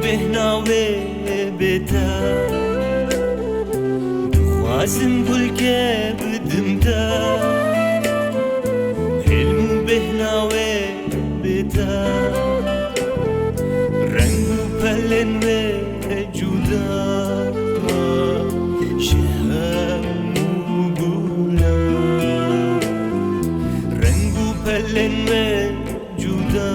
بهناوێ بێتە دخوازم گولکێ بدمتە حلم و بهناوێ بێتە ڕەنگ و پەلێن وێ جودا شەم و گولە ڕەنگ و پەلێن وێ جودا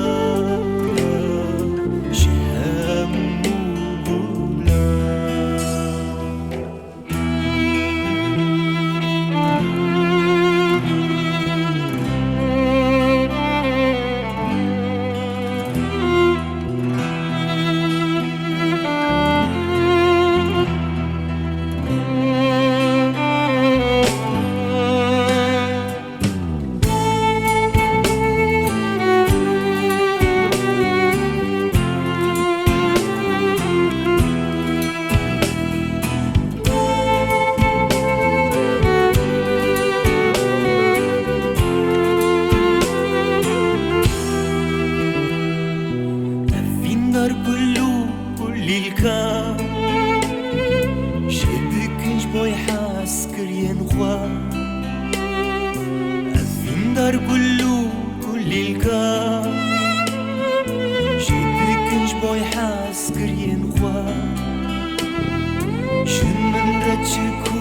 للكام شدكنج بوي حاس كريان خوا أفين دار كل الكام شدكنج بوي حاس كريان خوا شن من رتشك